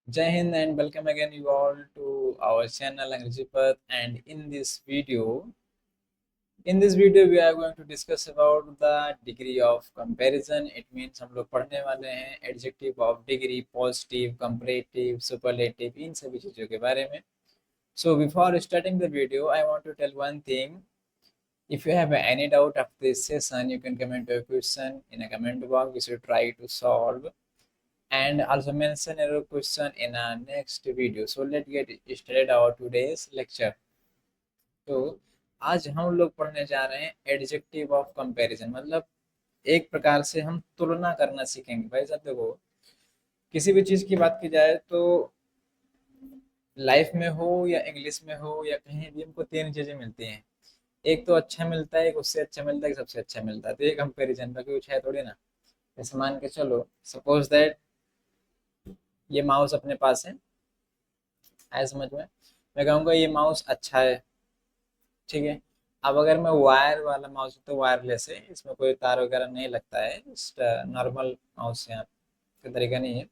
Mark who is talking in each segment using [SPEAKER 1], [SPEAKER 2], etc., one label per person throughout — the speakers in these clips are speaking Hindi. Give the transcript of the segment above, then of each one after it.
[SPEAKER 1] Jai Hind and welcome again you all to our channel Angrezi Path, and in this video we are going to discuss about the degree of comparison. It means हम लोग पढ़ने वाले हैं adjective of degree, positive, comparative, superlative, इन सभी चीज़ों के बारे में. So before starting the video, I want to tell one thing. If you have any doubt of this session, you can comment your question in a comment box. We should try to solve and also mention your question in our next video. So let's get started our today's lecture. तो आज हम लोग पढ़ने जा रहे हैं एडजेक्टिव ऑफ कंपैरिजन, मतलब एक प्रकार से हम तुलना करना सीखेंगे. भाई साहब देखो, किसी भी चीज की बात की जाए तो लाइफ में हो या इंग्लिश में हो या कहीं भी हमको तीन चीजें मिलती हैं. एक तो अच्छा मिलता है, एक उससे अच्छा मिलता है, एक सबसे अच्छा मिलता है. तो ये कंपैरिजन बाकी कुछ है थोड़ी ना. जैसे मान के चलो, सपोज दैट ये माउस अपने पास है. आया समझ में? मैं कहूँगा ये माउस अच्छा है, ठीक है. अब अगर मैं वायर वाला माउस तो वायरलेस है, इसमें कोई तार वगैरह नहीं लगता है, नॉर्मल माउस यहाँ का तरीका नहीं है.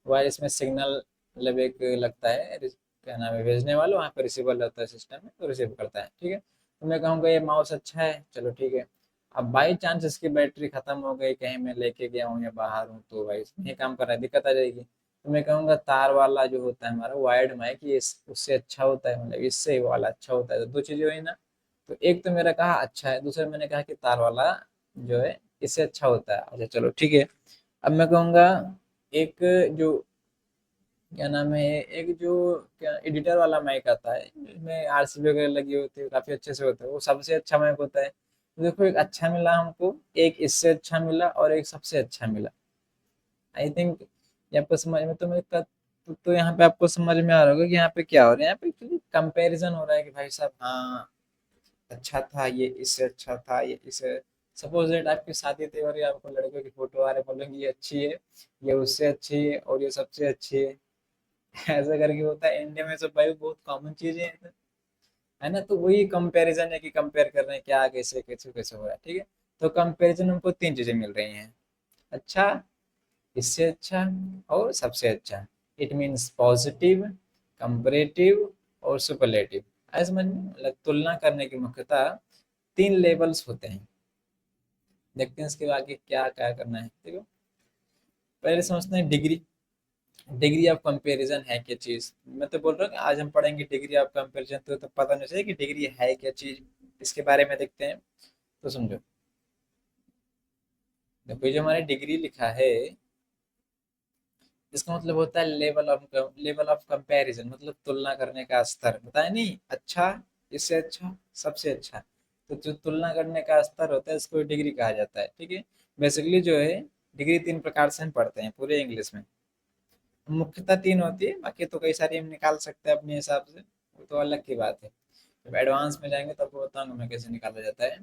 [SPEAKER 1] वायर इसमें सिग्नल मतलब एक लगता है, क्या नाम है, भेजने वाला, वहाँ पर रिसीवर लगता है सिस्टम में, तो रिसीव करता है, ठीक है. तो मैं कहूँगा ये माउस अच्छा है, चलो ठीक है. अब बाई चांस इसकी बैटरी खत्म हो गई, कहीं मैं लेके गया हूँ या बाहर हूँ, तो भाई नहीं काम कर रहा है, दिक्कत आ जाएगी. तो मैं कहूँगा तार वाला जो होता है हमारा वायर्ड माइक, ये उससे अच्छा होता है, मतलब इससे वाला अच्छा होता है. तो दो चीज़ें हुई ना. तो एक तो मेरा कहा अच्छा है, दूसरा मैंने कहा कि तार वाला जो है इससे अच्छा होता है. अच्छा चलो ठीक है. अब मैं कहूँगा एक जो क्या नाम है, एक जो क्या एडिटर वाला माइक आता है जिसमें आरसीबी वगैरह लगी होती है, काफी अच्छे से होता है, वो सबसे अच्छा माइक होता है. तो देखो, एक अच्छा मिला हमको, एक इससे अच्छा मिला और एक सबसे अच्छा मिला. आई थिंक ये आपको समझ में तो तो यहाँ पे आपको समझ में आ रहा होगा कि यहाँ पे क्या हो रहा है. यहाँ पे एक्चुअली कंपैरिजन हो रहा है कि भाई साहब, हाँ अच्छा था ये, इससे अच्छा था ये, इससे. सपोज दैट आपकी शादी थी और ये आपको लड़के की फोटो आ रही, बोलेंगे ये अच्छी है, ये उससे अच्छी है और ये सबसे अच्छी है. ऐसा करके होता है इंडिया में, सब भाई बहुत कॉमन चीजें हैं, है ना. तो वही कंपैरिजन है कि कंपेयर कर रहे हैं क्या, कैसे कैसे कैसे हो रहा है, ठीक है. तो कंपैरिजन हमको तीन चीजें मिल रही हैं: अच्छा, इससे अच्छा और सबसे अच्छा. इट मीन्स पॉजिटिव, कंपैरेटिव और सुपरलेटिव. ऐसे समझ में, मतलब तुलना करने की मुख्यतः तीन लेवल्स होते हैं. देखते हैं इसके आगे क्या क्या करना है. देखो, पहले समझते हैं डिग्री. डिग्री ऑफ कंपैरिजन है क्या चीज. मैं तो बोल रहा हूँ कि आज हम पढ़ेंगे डिग्री ऑफ कंपैरिजन, तो पता नहीं चाहिए कि डिग्री है क्या चीज. इसके बारे में देखते हैं. तो समझो, देखो ये जो हमारे डिग्री लिखा है, इसका मतलब होता है लेवल ऑफ कंपैरिजन, मतलब तुलना करने का स्तर. बताया नहीं, अच्छा, इससे अच्छा, सबसे अच्छा. तो जो तुलना करने का स्तर होता है इसको डिग्री कहा जाता है, ठीक है. बेसिकली जो है, डिग्री तीन प्रकार से हम पढ़ते हैं पूरे इंग्लिश में. मुख्यतः तीन होती है, बाकी तो कई सारी हम निकाल सकते हैं अपने हिसाब से, वो तो अलग की बात है. जब एडवांस में जाएंगे तब बताऊंगा मैं कैसे निकाला जाता है.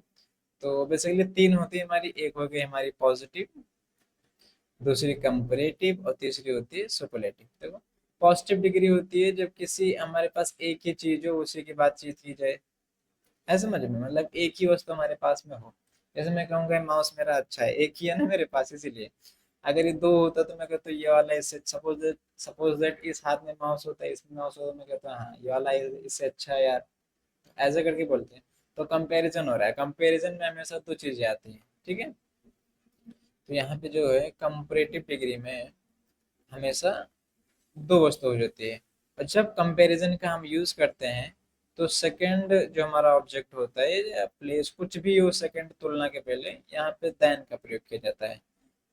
[SPEAKER 1] तो बेसिकली तीन होती है हमारी. एक हो गई हमारी पॉजिटिव, दूसरी कंपैरेटिव और तीसरी होती है सुपरलेटिव. देखो, पॉजिटिव डिग्री होती है जब किसी हमारे पास एक ही चीज हो, उसी की बातचीत की जाए. ऐसे समझ में, मतलब एक ही वस्तु हमारे पास में हो. जैसे मैं कहूँगा माउस मेरा अच्छा है, एक ही है ना मेरे पास, इसीलिए. अगर ये दो होता तो मैं कहता ये वाला इससे, सपोज दैट इस हाथ में माउस होता है, इसमें माउस होता, तो मैं कहता हाँ ये वाला इससे अच्छा है यार. ऐसे करके बोलते हैं. तो कंपैरिजन हो रहा है. कंपैरिजन में हमेशा दो चीजें आती हैं, ठीक है. तो यहाँ पे जो है कंपैरेटिव डिग्री में हमेशा दो वस्तु हो जाती है. और जब कंपैरिजन का हम यूज करते हैं, तो सेकंड जो हमारा ऑब्जेक्ट होता है या प्लेस कुछ भी हो, सेकंड तुलना के पहले यहाँ पे देन का प्रयोग किया जाता है,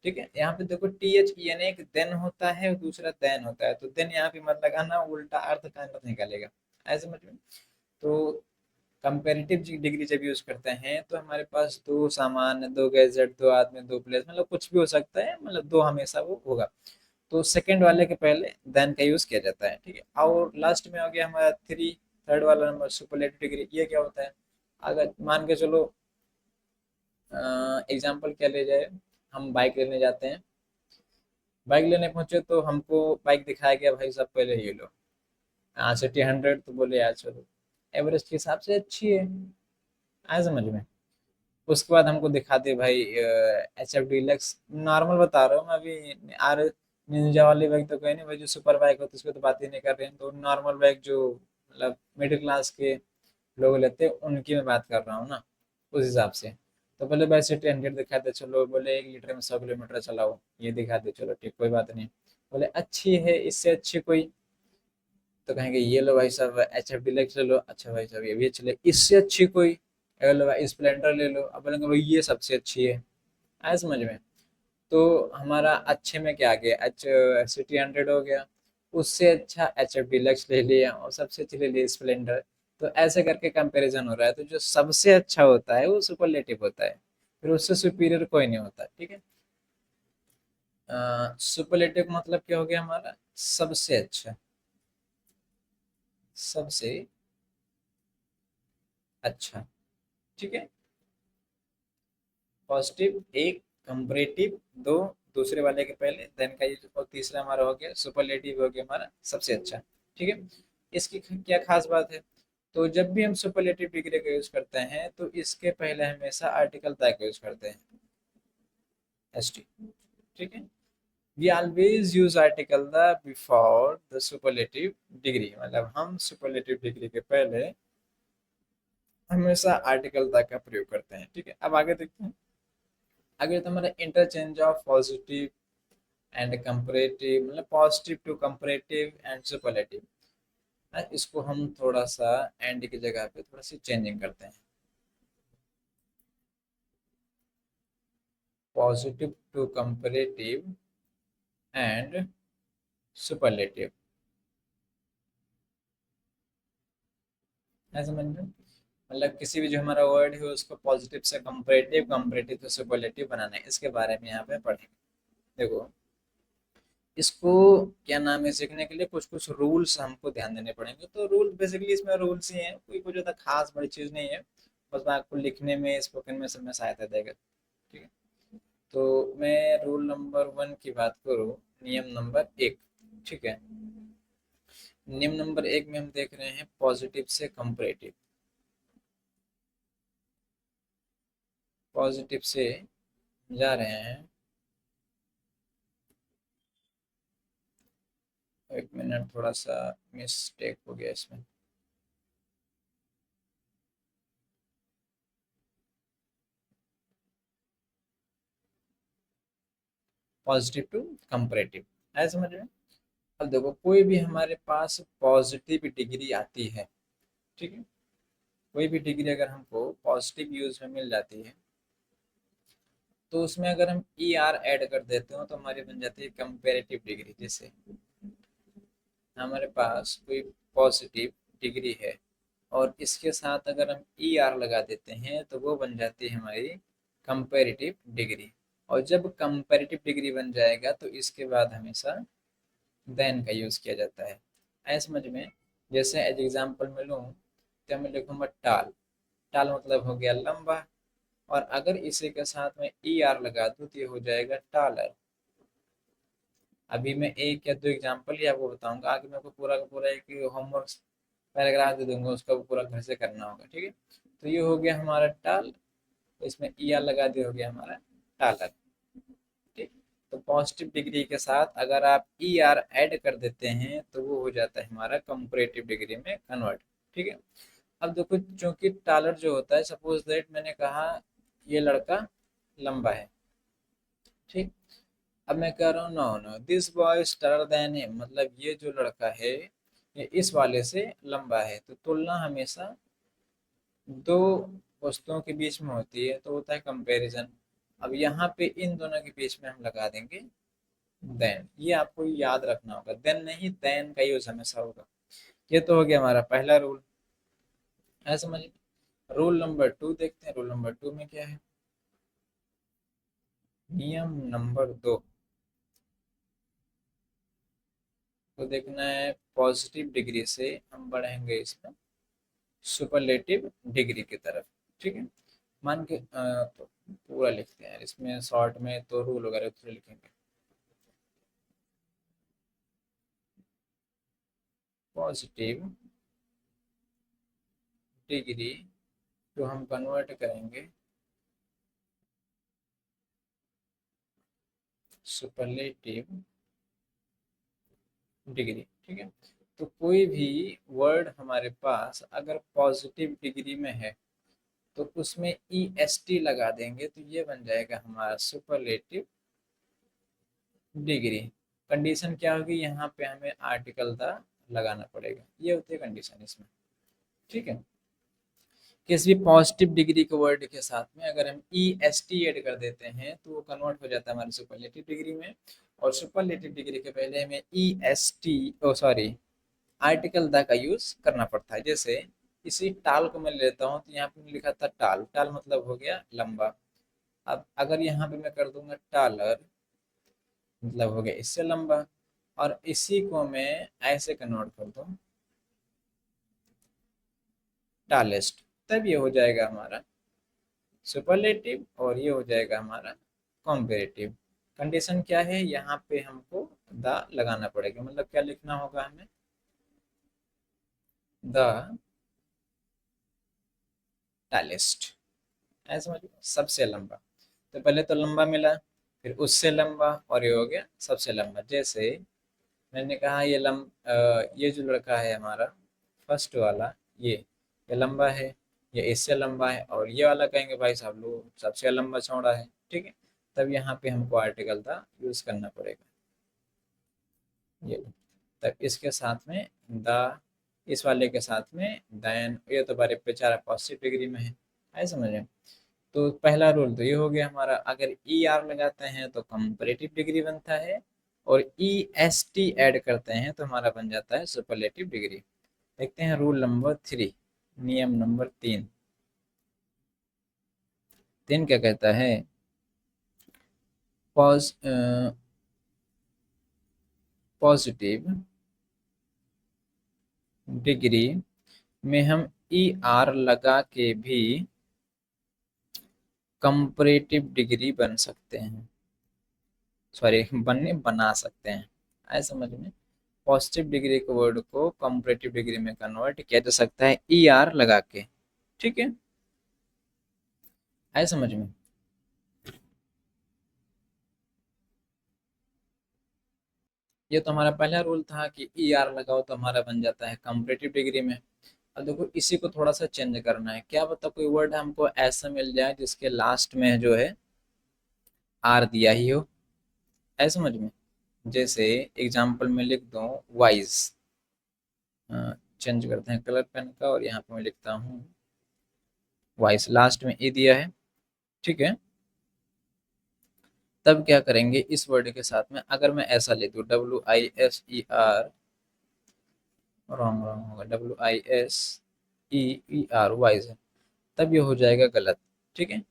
[SPEAKER 1] ठीक है. यहाँ पे देखो टी एच यानी एक देन होता है और दूसरा देन होता है. तो देन यहाँ पे मत लगाना, उल्टा अर्थ का अर्थ निकालेगा. ऐसे समझ में. तो कंपेरेटिव डिग्री जब यूज करते हैं तो हमारे पास दो सामान, दो गैजेट, दो आदमी, दो प्लेस, मतलब कुछ भी हो सकता है, मतलब दो हमेशा वो होगा. तो सेकंड वाले के पहले देन का यूज किया जाता है, ठीक है. और लास्ट में हो गया हमारा थ्री, थर्ड वाला नंबर सुपरलेटिव डिग्री. ये क्या होता है, अगर मान के चलो एग्जाम्पल क्या ले जाए, हम बाइक लेने जाते हैं. बाइक लेने पहुंचे तो हमको बाइक दिखाया गया, भाई साहब पहले ये लो, सिटी 100, तो बोले यार चलो, एवरेज के हिसाब से अच्छी है. आया समझ में. उसके बाद हमको दिखा दे भाई एच एफ डीलक्स, नॉर्मल बता रहा हूँ मैं अभी, आर निंजा वाले बाइक तो कहीं नहीं, भाई जो सुपर बाइक होती है उसकी तो बात ही नहीं कर रहे हैं। तो नॉर्मल बाइक जो मतलब मिडिल क्लास के लोग लेते हैं उनकी मैं बात कर रहा हूँ ना, उस हिसाब से। तो बोले भाई सिटी 100 दिखा दे, चलो बोले 1 लीटर में 100 किलोमीटर चलाओ, ये दिखा दे, चलो ठीक कोई बात नहीं। बोले अच्छी है, इससे अच्छी कोई, तो कहेंगे ये लो भाई साहब एच एफ डिलक्स ले लो, अच्छा भाई साहब ये भी चले, इससे अच्छी कोई, अगर लो भाई स्प्लेंडर ले लो, अब बोलेंगे भाई ये सबसे अच्छी है। आया समझ में? तो हमारा अच्छे में क्या आ गया, सिटी 100 हो गया, उससे अच्छा एच एफ डिलक्स ले लिया, और सबसे अच्छी ले ली स्प्लेंडर। तो ऐसे करके कंपैरिजन हो रहा है, तो जो सबसे अच्छा होता है वो सुपरलेटिव होता है, फिर उससे सुपीरियर कोई नहीं होता, ठीक है। सुपरलेटिव मतलब क्या हो गया हमारा, सबसे अच्छा, सबसे अच्छा, ठीक है। पॉजिटिव एक, कंपैरेटिव दो, दूसरे वाले के पहले, देन का ये, और तीसरा हमारा हो गया सुपरलेटिव, हो गया हमारा सबसे अच्छा, ठीक है। इसकी क्या खास बात है, तो जब भी हम सुपरलेटिव डिग्री का यूज करते हैं तो इसके पहले हमेशा आर्टिकल द का यूज करते हैं, एस टी, ठीक है। We always use article the before the superlative degree, मतलब हम सुपरलेटिव डिग्री के पहले हमेशा आर्टिकल द का प्रयोग करते हैं, ठीक है। अब आगे देखते हैं। आगे तो हमारा interchange of positive and comparative, मतलब positive to comparative and superlative. इसको हम थोड़ा सा एंड की जगह पे थोड़ा सी चेंजिंग करते हैं, positive to comparative and superlative, है समझ में? मतलब किसी भी जो हमारा वर्ड है उसको पॉजिटिव से कंपैरेटिव, कंपैरेटिव से सुपरलेटिव बनाना है, इसके बारे में यहाँ पे पढ़ेंगे। देखो, इसको क्या नाम है, सीखने के लिए कुछ कुछ रूल्स हमको ध्यान देने पड़ेंगे। तो रूल बेसिकली इसमें रूल्स ही हैं, कोई कुछ ज़्यादा खास बड़ी चीज़ नहीं है, बस आपको लिखने में, स्पोकन में सब में सहायता देगा, ठीक है। तो मैं रूल नंबर 1 की बात करूँ, नियम नंबर 1, ठीक है। नियम नंबर 1 में हम देख रहे हैं पॉजिटिव से कंपैरेटिव, पॉजिटिव से जा रहे हैं, एक मिनट, थोड़ा सा मिस्टेक हो गया इसमें, पॉजिटिव टू कंपैरेटिव, है समझ में? अब देखो, कोई भी हमारे पास पॉजिटिव डिग्री आती है, ठीक है, कोई भी डिग्री अगर हमको पॉजिटिव यूज में मिल जाती है, तो उसमें अगर हम ई आर ऐड कर देते हो तो हमारी बन जाती है कंपेरेटिव डिग्री। जैसे हमारे पास कोई पॉजिटिव डिग्री है और इसके साथ अगर हम ई आर लगा देते हैं तो वो बन जाती है हमारी कंपेरेटिव डिग्री। और जब कंपेरेटिव डिग्री बन जाएगा तो इसके बाद हमेशा देन का यूज़ किया जाता है, ऐसे समझ में? जैसे एज एग्जाम्पल में लूँ तो मैं लिखूंगा टाल, टाल मतलब हो गया लंबा, और अगर इसी के साथ में ई आर लगा दूँ तो ये हो जाएगा टालर। अभी मैं एक या दो एग्जाम्पल ही आपको बताऊंगा, आगे मैं आपको पूरा का पूरा एक होमवर्क पैराग्राफ दे दूंगा, उसका पूरा घर से करना होगा, ठीक है। तो ये हो गया हमारा टाल, तो इसमें ई आर लगा दिया, हो गया हमारा टालर, ठीक। तो पॉजिटिव डिग्री के साथ अगर आप ई आर ऐड कर देते हैं तो वो हो जाता है हमारा कंपैरेटिव डिग्री में कन्वर्ट, ठीक है। अब देखो, चूंकि टालर जो होता है, सपोज दैट मैंने कहा ये लड़का लंबा है, ठीक। अब मैं कह रहा हूँ no no this boy is taller than him, मतलब ये जो लड़का है ये इस वाले से लंबा है। तो तुलना हमेशा दो वस्तुओं के बीच में होती है, तो होता है कंपैरिजन। अब यहाँ पे इन दोनों के बीच में हम लगा देंगे देन, ये आपको याद रखना होगा, देन नहीं देन का यूज हमेशा होगा। ये तो हो गया हमारा पहला रूल, है समझ। रूल नंबर 2 देखते हैं, रूल नंबर 2 में क्या है। नियम नंबर 2 को देखना है, पॉजिटिव डिग्री से हम बढ़ेंगे इसमें सुपरलेटिव डिग्री की तरफ, ठीक है। मान के तो पूरा लिखते हैं इसमें, शॉर्ट में तो रूल वगैरह थोड़े लिखेंगे। पॉजिटिव डिग्री जो हम कन्वर्ट करेंगे सुपरलेटिव डिग्री, ठीक है। तो कोई भी वर्ड हमारे पास अगर पॉजिटिव डिग्री में है तो उसमें ई एस टी लगा देंगे तो ये बन जाएगा हमारा सुपरलेटिव डिग्री। कंडीशन क्या होगी, यहाँ पे हमें आर्टिकल द लगाना पड़ेगा, ये होती है कंडीशन इसमें, ठीक है। किसी भी पॉजिटिव डिग्री के वर्ड के साथ में अगर हम ई एस टी एड कर देते हैं तो वो कन्वर्ट हो जाता है हमारे सुपरलेटिव डिग्री में। और सुपरलेटिव डिग्री के पहले हमें E S T O sorry article the का यूज करना पड़ता है। जैसे इसी टाल को मैं लेता हूँ तो यहाँ पे लिखा था टाल, टाल मतलब हो गया लंबा। अब अगर यहाँ पे मैं कर दूंगा टालर, मतलब हो गया इससे लंबा। और इसी को मैं ऐसे कन्वर्ट कर दूं टालेस्ट, तब ये हो जाएगा हमारा सुपरलेटिव और ये हो जाएगा हमारा कॉम्पेरेटिव। कंडीशन क्या है, यहाँ पे हमको द लगाना पड़ेगा, मतलब क्या लिखना होगा हमें, द टालेस्ट, ऐसा समझ, सबसे लंबा। तो पहले तो लंबा मिला, फिर उससे लंबा और ये हो गया सबसे लंबा। जैसे मैंने कहा ये जो लड़का है हमारा फर्स्ट वाला, ये लंबा है, ये इससे लंबा है, और ये वाला कहेंगे भाई साहब लो सबसे लंबा चौड़ा है, ठीक है। तब यहाँ पे हमको आर्टिकल था यूज करना पड़ेगा, ये। तब इसके साथ में द, इस वाले के साथ में देन, ये तो बारे बेचारा पॉजिटिव डिग्री में है समझे। तो पहला रूल तो ये हो गया हमारा, अगर ई आर लगाते हैं तो कंपैरेटिव डिग्री बनता है, और ई एस टी ऐड करते हैं तो हमारा बन जाता है सुपरलेटिव डिग्री। देखते हैं रूल नंबर 3, नियम नंबर 3। 3 क्या कहता है, पॉज पॉजिटिव डिग्री में हम ई आर लगा के भी कंपैरेटिव डिग्री बन सकते हैं, सॉरी बना सकते हैं, ऐसा समझ में। पॉजिटिव डिग्री के वर्ड को कंपैरेटिव डिग्री में कन्वर्ट किया जा सकता है ई आर लगा के, ठीक है, ऐसा समझ में। ये तो हमारा पहला रूल था कि ई आर लगाओ तो हमारा बन जाता है कंपैरेटिव डिग्री में। अब देखो इसी को थोड़ा सा चेंज करना है, क्या पता कोई वर्ड हमको ऐसा मिल जाए जिसके लास्ट में जो है आर दिया ही हो, ऐसा समझ में। जैसे एग्जाम्पल में लिख दो वाइज, चेंज करते हैं कलर पेन का, और यहाँ पे मैं लिखता हूँ वाइज, लास्ट में ए दिया है, ठीक है। तब क्या करेंगे, इस वर्ड के साथ में अगर मैं ऐसा लिख दूँ W I S E R, wrong wrong होगा, W I S E E R wise, तब ये हो जाएगा गलत, ठीक है।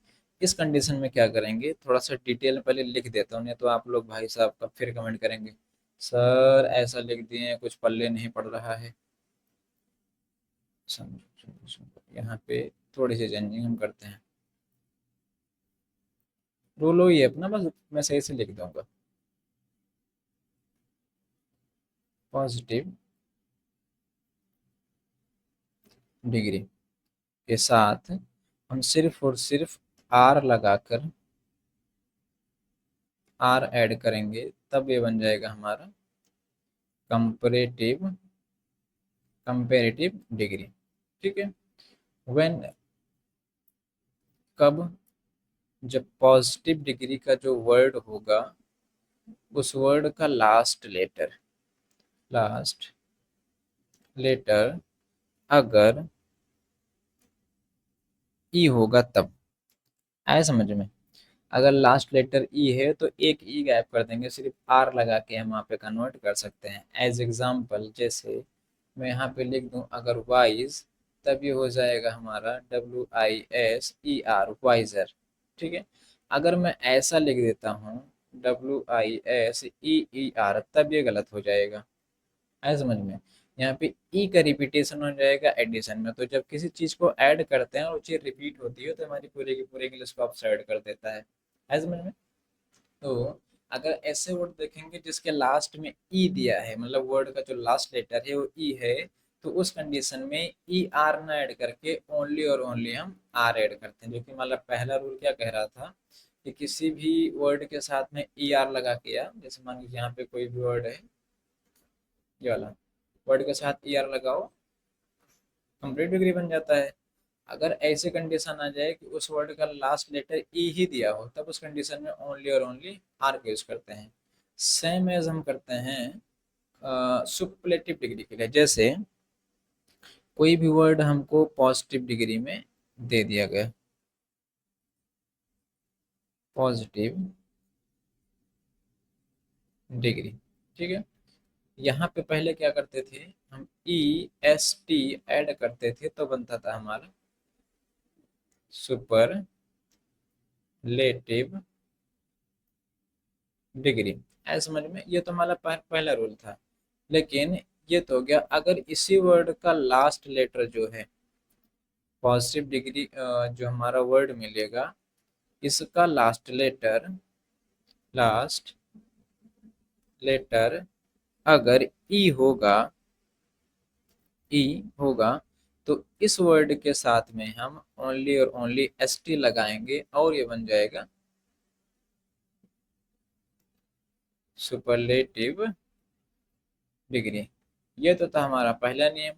[SPEAKER 1] इस कंडीशन में क्या करेंगे, थोड़ा सा डिटेल में पहले लिख देता हूँ, नहीं तो आप लोग भाई साहब का फिर कमेंट करेंगे सर ऐसा लिख दिए कुछ पल्ले नहीं पड़ रहा है। यहाँ पे थोड़ी सी चेंजिंग हम करते हैं, रूल ही है अपना, बस मैं सही से लिख दूंगा पॉजिटिव डिग्री के साथ हम सिर्फ और सिर्फ आर लगाकर आर ऐड करेंगे, तब ये बन जाएगा हमारा कंपैरेटिव कंपैरेटिव डिग्री, ठीक है। व्हेन, कब, जब पॉजिटिव डिग्री का जो वर्ड होगा उस वर्ड का लास्ट लेटर अगर ई होगा तब, आया समझ में। अगर लास्ट लेटर ई है तो एक ई गैप कर देंगे, सिर्फ आर लगा के हम वहाँ पे कन्वर्ट कर सकते हैं। एज एग्जाम्पल जैसे मैं यहाँ पे लिख दूँ अगर वाइज, तब ये हो जाएगा हमारा W I S E R wiser, ठीक है। अगर मैं ऐसा लिख देता हूँ W I S E E R, तब ये गलत हो जाएगा, है समझ में। यहाँ पे ई का रिपीटेशन हो जाएगा एडिशन में, तो जब किसी चीज को ऐड करते हैं और वो चीज रिपीट होती है तो हमारी पूरी की पूरी इंग्लिश को अपसाइड कर देता है समझ में। तो अगर ऐसे वर्ड देखेंगे जिसके लास्ट में ई दिया है, मतलब वर्ड का जो लास्ट लेटर है वो ई है, तो उस कंडीशन में ई आर ना ऐड करके ओनली और ओनली हम आर ऐड करते हैं, जो कि मतलब पहला रूल क्या कह रहा था कि किसी भी वर्ड के साथ में ई आर लगा के, या जैसे मान लीजिए यहाँ पे कोई भी वर्ड है ये वाला वर्ड के साथ ई आर लगाओ, कंप्लीट डिग्री बन जाता है। अगर ऐसी कंडीशन आ जाए कि उस वर्ड का लास्ट लेटर ई ही दिया हो, तब उस कंडीशन में ओनली और ओनली आर का यूज करते हैं। सेम एज हम करते हैं सुपरलेटिव डिग्री के लिए। जैसे कोई भी वर्ड हमको पॉजिटिव डिग्री में दे दिया गया, पॉजिटिव डिग्री, ठीक है। यहाँ पे पहले क्या करते थे हम, ई एस टी ऐड करते थे तो बनता था हमारा सुपरलेटिव डिग्री। ऐसा समझ में, ये तो हमारा पहला रूल था। लेकिन ये तो हो गया अगर इसी वर्ड का लास्ट लेटर जो है, पॉजिटिव डिग्री जो हमारा वर्ड मिलेगा, इसका लास्ट लेटर अगर ई होगा, ई होगा, तो इस वर्ड के साथ में हम ओनली और ओनली एस टी लगाएंगे और ये बन जाएगा सुपरलेटिव डिग्री। ये तो था हमारा पहला नियम,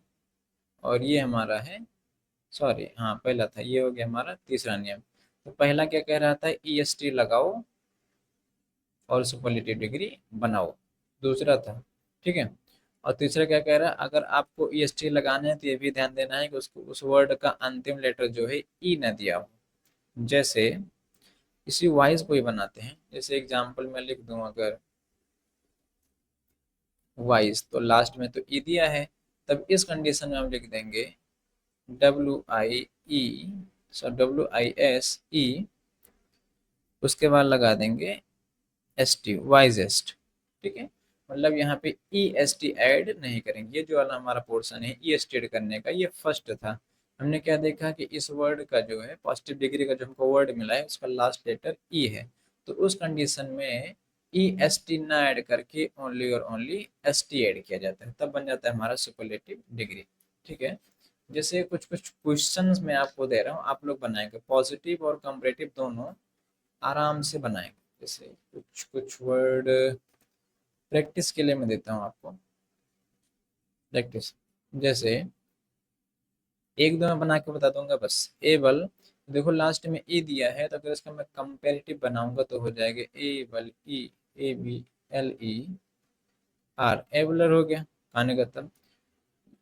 [SPEAKER 1] और ये हमारा है, सॉरी हाँ पहला था, ये हो गया हमारा तीसरा नियम। तो पहला क्या कह रहा था, ई एस टी लगाओ और सुपरलेटिव डिग्री बनाओ, दूसरा था, ठीक है। और तीसरा क्या कह रहा है, अगर आपको ई एस टी लगाना है तो ये भी ध्यान देना है कि उसको उस वर्ड का अंतिम लेटर जो है ई न दिया हो। जैसे इसी वाइज कोई बनाते हैं, जैसे एग्जाम्पल मैं लिख दूं अगर वाइज, तो लास्ट में तो ई दिया है, तब इस कंडीशन में हम लिख देंगे डब्ल्यू आई ई, WISE, उसके बाद लगा देंगे एस टी, वाइजेस्ट, ठीक है। मतलब यहाँ पे ई एस टी ऐड नहीं करेंगे। ये जो वाला हमारा पोर्शन है ई एस टी ऐड करने का, ये फर्स्ट था। हमने क्या देखा कि इस वर्ड का जो है पॉजिटिव डिग्री का जो हमको वर्ड मिला है, उसका लास्ट लेटर ई है, तो उस कंडीशन में ई एस टी ना ऐड करके ओनली और ओनली एस टी ऐड किया जाता है, तब बन जाता है हमारा सुपरलेटिव डिग्री, ठीक है। जैसे कुछ कुछ क्वेश्चंस मैं आपको दे रहा हूँ, आप लोग बनाएंगे, पॉजिटिव और कंपैरेटिव दोनों आराम से बनाएंगे। जैसे कुछ कुछ वर्ड प्रैक्टिस के लिए मैं देता हूँ आपको, प्रैक्टिस। जैसे एक दो मैं बना के बता दूंगा बस। एबल, देखो लास्ट में ए दिया है, तो अगर इसका मैं कंपेरेटिव बनाऊंगा तो हो जाएगा एबल, ई, ABLER, एबलर हो गया, खाने का तब।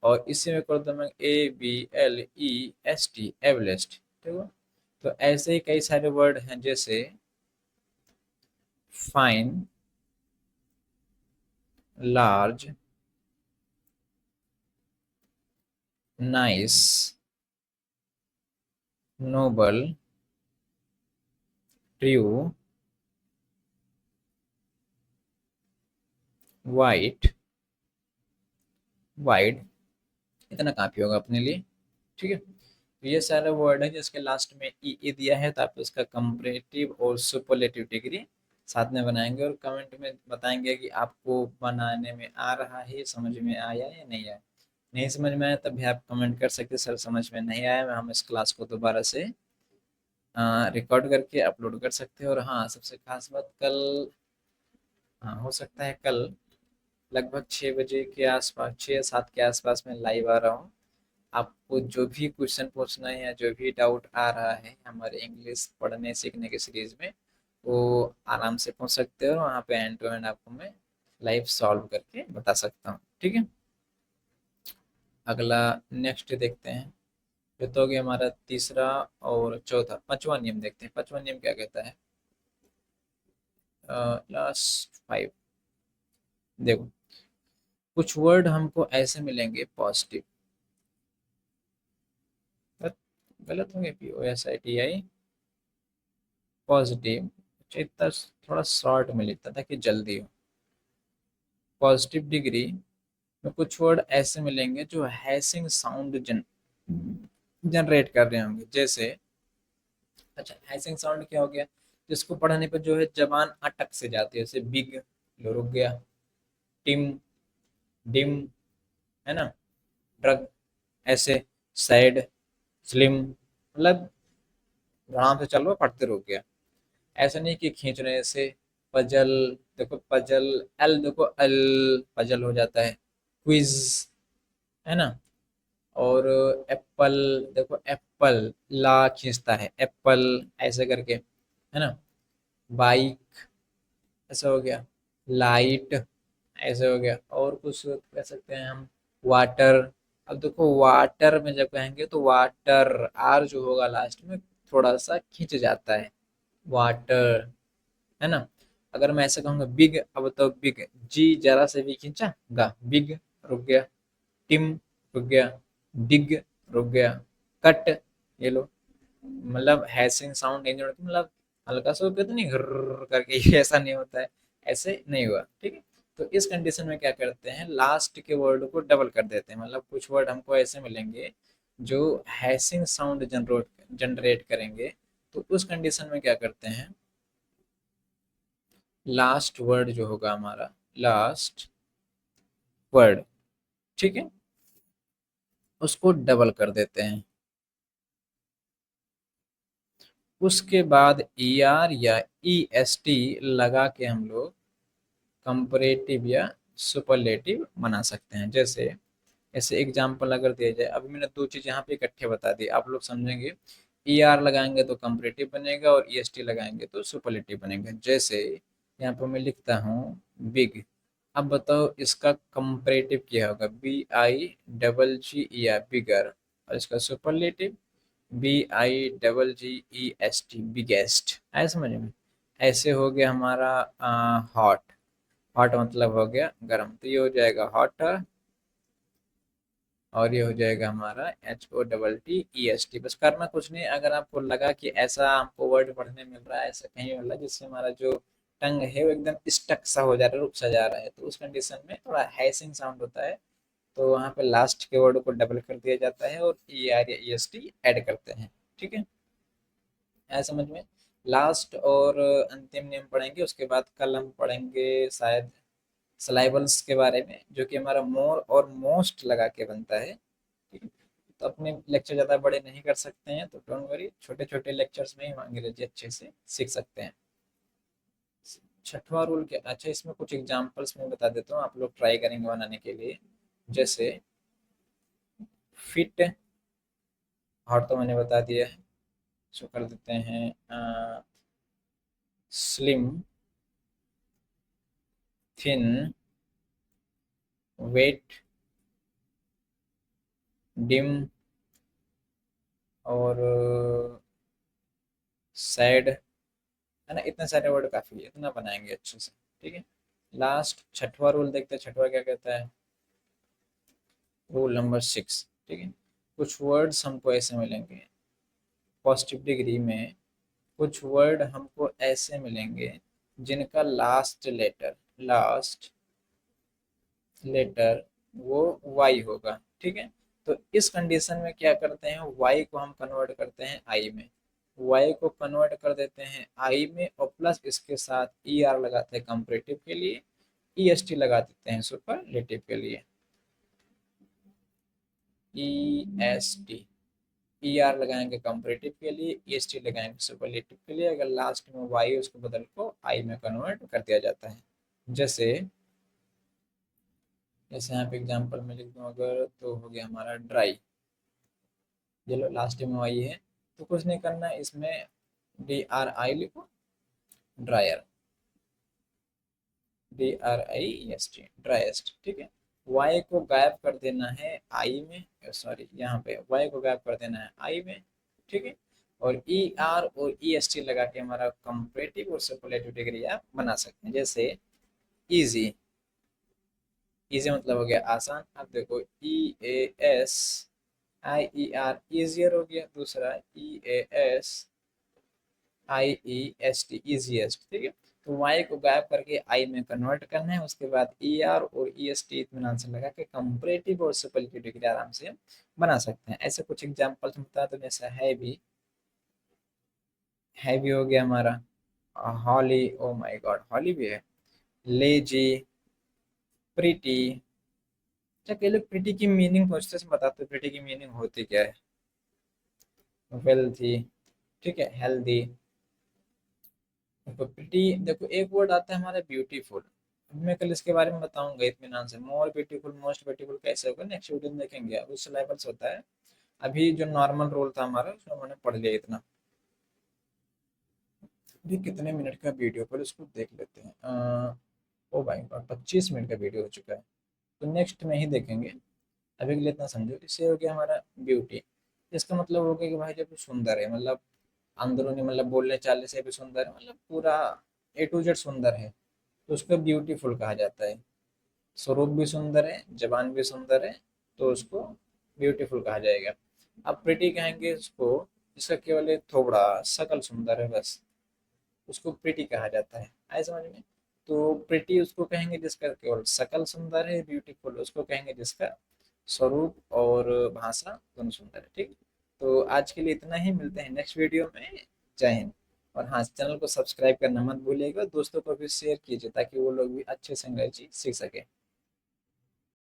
[SPEAKER 1] और इसी में कर दो मैं ABLEST, एबलेस्ट, ठीक है। तो ऐसे ही कई सारे वर्ड हैं, जैसे fine, large, nice, noble, true, white, wide, इतना काफी होगा अपने लिए, ठीक है। तो ये सारे वर्ड है जिसके लास्ट में ई दिया है, तो आप इसका कंपैरेटिव और सुपरलेटिव डिग्री साथ में बनाएंगे और कमेंट में बताएंगे कि आपको बनाने में आ रहा है, समझ में आया या नहीं आया। नहीं समझ में आया तब भी आप कमेंट कर सकते, सर समझ में नहीं आया, हम इस क्लास को दोबारा से रिकॉर्ड करके अपलोड कर सकते हैं। और हाँ, सबसे खास बात, कल, हाँ हो सकता है कल लगभग 6 बजे के आसपास, 6 या 7 के आसपास में लाइव आ रहा हूँ। आपको जो भी क्वेश्चन पूछना है या जो भी डाउट आ रहा है हमारे इंग्लिश पढ़ने सीखने के सीरीज में, वो आराम से पूछ सकते हो, और वहाँ पे एंड टू एंड आपको मैं लाइव सॉल्व करके बता सकता हूँ, ठीक है। अगला नेक्स्ट देखते हैं। ये तो हो गया हमारा तीसरा और चौथा, पांचवा नियम देखते हैं। पांचवा नियम क्या कहता है, लास्ट 5, देखो कुछ वर्ड हमको ऐसे मिलेंगे पॉजिटिव, गलत होंगे, POSITI, पॉजिटिव, इतना थोड़ा शॉर्ट में लिखता था कि जल्दी हो। पॉजिटिव डिग्री में कुछ वर्ड ऐसे मिलेंगे जो हैसिंग साउंड जनरेट कर रहे होंगे। जैसे, अच्छा हैसिंग साउंड क्या हो गया, जिसको पढ़ने पर जो है जबान अटक से जाती है, जैसे बिग, लो रुक गया, टिम, डिम, है ना, ड्रग, ऐसे, सैड, स्लिम, मतलब आराम से चल रहा पढ़ते रुक गया। ऐसा नहीं कि खींचने से। पजल, देखो पजल, एल देखो, एल पजल हो जाता है, क्विज, है ना। और एप्पल, देखो एप्पल ला खींचता है, एप्पल ऐसे करके, है ना। बाइक ऐसा हो गया, लाइट ऐसे हो गया, और कुछ कह सकते हैं हम, वाटर। अब देखो वाटर में जब कहेंगे तो वाटर, आर जो होगा लास्ट में थोड़ा सा खींच जाता है, वाटर, है ना। अगर मैं ऐसे कहूँगा बिग, अब तो बिग, जी जरा से भी खींचा गा, बिग रुक गया, टिम रुक गया, डिग रुक गया, कट, ये लो, मतलब हैसिंग साउंड नहीं जोड़ते, मतलब हल्का सा कहते नहीं घर्र करके, ये ऐसा नहीं होता है, ऐसे नहीं हुआ, ठीक है। तो इस कंडीशन में क्या करते हैं, लास्ट के वर्ड को डबल कर देते हैं, मतलब कुछ वर्ड हमको ऐसे मिलेंगे जो हैसिंग साउंड जनरेट जनरेट करेंगे, तो उस कंडीशन में क्या करते हैं, लास्ट वर्ड जो होगा हमारा, लास्ट वर्ड, ठीक है, उसको डबल कर देते हैं। उसके बाद ई आर या ई एस टी लगा के हम लोग कंपैरेटिव या सुपरलेटिव बना सकते हैं। जैसे ऐसे एग्जांपल अगर दिया जाए, अभी मैंने दो चीज़ यहाँ पे इकट्ठे बता दी, आप लोग समझेंगे। ई आर लगाएंगे तो कंपैरेटिव बनेगा और ई एस टी लगाएंगे तो सुपरलेटिव बनेगा। जैसे यहाँ पर मैं लिखता हूँ बिग, अब बताओ इसका कंपैरेटिव क्या होगा, B I double G E R, bigger, और इसका superlative B I double G E S T, biggest, ऐसे समझ में। ऐसे हो गया हमारा हॉट, हॉट मतलब हो गया गर्म, तो ये हो जाएगा हॉट, और ये हो जाएगा हमारा H O double T E S T. बस करना कुछ नहीं, अगर आपको लगा कि ऐसा हमको वर्ड पढ़ने मिल रहा है, ऐसा कहीं मिल रहा है जिससे हमारा जो टंग है वो एकदम स्टक सा हो जा रहा है, रुक सा जा रहा है, तो उस कंडीशन में थोड़ा हैसिंग साउंड होता है, तो वहाँ पे लास्ट के वर्ड को डबल कर दिया जाता है और ई आर या ई एस टी ऐड करते हैं, ठीक है। है समझ में। लास्ट और अंतिम नियम पढ़ेंगे, उसके बाद कल हम पढ़ेंगे शायद सलाइवल्स के बारे में, जो कि हमारा मोर और मोस्ट लगा के बनता है, ठीक है। तो अपने लेक्चर ज़्यादा बड़े नहीं कर सकते हैं, तो डोंट वरी, छोटे छोटे लेक्चर्स में ही हम अंग्रेजी अच्छे से सीख सकते हैं। छठवां रूल क्या, अच्छा इसमें कुछ एग्जांपल्स मैं बता देता हूँ, आप लोग ट्राई करेंगे बनाने के लिए। जैसे फिट, हॉट तो मैंने बता दिया है, सो कर देते हैं स्लिम, थिन, वेट, डिम, और सैड, है ना। इतने सारे वर्ड काफ़ी है, इतना बनाएंगे अच्छे से, ठीक है। लास्ट छठवां रूल देखते हैं, छठवां क्या कहता है, रूल नंबर 6, ठीक है। कुछ वर्ड्स हमको ऐसे मिलेंगे पॉजिटिव डिग्री में, कुछ वर्ड हमको ऐसे मिलेंगे जिनका लास्ट लेटर वो वाई होगा, ठीक है। तो इस कंडीशन में क्या करते हैं, वाई को हम कन्वर्ट करते हैं आई में, वाई को कन्वर्ट कर देते हैं आई में, और प्लस इसके साथ ई आर लगाते हैं कंपैरेटिव के लिए, ई एस टी लगा देते हैं सुपरलेटिव के लिए, ई एस टी, ई आर लगाएंगे कंपैरेटिव के लिए, ई एस टी लगाएंगे सुपरलेटिव के लिए, अगर लास्ट में वाई उसको बदल को आई में कन्वर्ट कर दिया जाता है। जैसे जैसे यहाँ पे एग्जांपल में लिख दूँ अगर, तो हो गया हमारा ड्राई, ये लो लास्ट में वाई है, तो कुछ नहीं करना है इसमें, डी आर आई लिखो, dryer, D R I S T, driest, ठीक है। वाई को गायब कर देना है आई में, सॉरी यहाँ पे वाई को गायब कर देना है आई में, ठीक है। और ई आर और ई एस टी लगा के हमारा कंपैरेटिव और सुपरलेटिव डिग्री आप बना सकते हैं। जैसे इजी, इजी मतलब हो गया आसान, अब देखो E A S I E R, easier हो गया, दूसरा E A S I E S T, easiest, ठीक है। तो वाई को गायब करके आई में कन्वर्ट करना है, उसके बाद ई आर और ई एस टी इत्मीनान से लगा के कंपैरेटिव और सुपरलेटिव डिग्री आराम से हम बना सकते हैं। ऐसे कुछ एग्जांपल्स बता दो, जैसे हैवी हो गया हमारा, हॉली, ओ माय गॉड हॉली भी है, लेजी, प्रीटी। अच्छा कई लोग प्रीटी की मीनिंग पूछते हैं, बताते प्रीटी की मीनिंग होती क्या है, वेल्थी, ठीक है, हेल्दी। देखो प्रीटी, देखो एक वर्ड आता है हमारा ब्यूटीफुल, मैं कल इसके बारे में बताऊंगा इत्मीनान से। मोर ब्यूटीफुल मोस्ट ब्यूटीफुल कैसे होगा नेक्स्ट वीडियो में देखेंगे, उस लेवल से होता है। अभी जो नॉर्मल रोल था हमारा उसमें मैंने पढ़ लिया इतना। अभी कितने मिनट का वीडियो पर उसको देख लेते हैं। ओ भाई 25 मिनट का वीडियो हो चुका है, तो नेक्स्ट में ही देखेंगे। अभी के लिए इतना समझो, इससे हो गया हमारा ब्यूटी। इसका मतलब हो गया कि भाई जब सुंदर है, मतलब अंदरूनी, मतलब बोलने चालने से भी सुंदर है, मतलब पूरा A to Z सुंदर है, तो उसको ब्यूटीफुल कहा जाता है। स्वरूप भी सुंदर है, जबान भी सुंदर है, तो उसको ब्यूटीफुल कहा जाएगा। अब प्रिटी कहेंगे उसको जिसका केवल एक थोबड़ा शकल सुंदर है बस, उसको प्रिटी कहा जाता है। आए समझ में? तो प्रिटी उसको कहेंगे जिसका केवल शकल सुंदर है, ब्यूटीफुल उसको कहेंगे जिसका स्वरूप और भाषा दोनों सुंदर है। ठीक, तो आज के लिए इतना ही, मिलते हैं नेक्स्ट वीडियो में। जय हिंद। और हाँ, चैनल को सब्सक्राइब करना मत भूलिएगा, दोस्तों को भी शेयर कीजिए ताकि वो लोग भी अच्छे से अंग्रेजी सीख सके।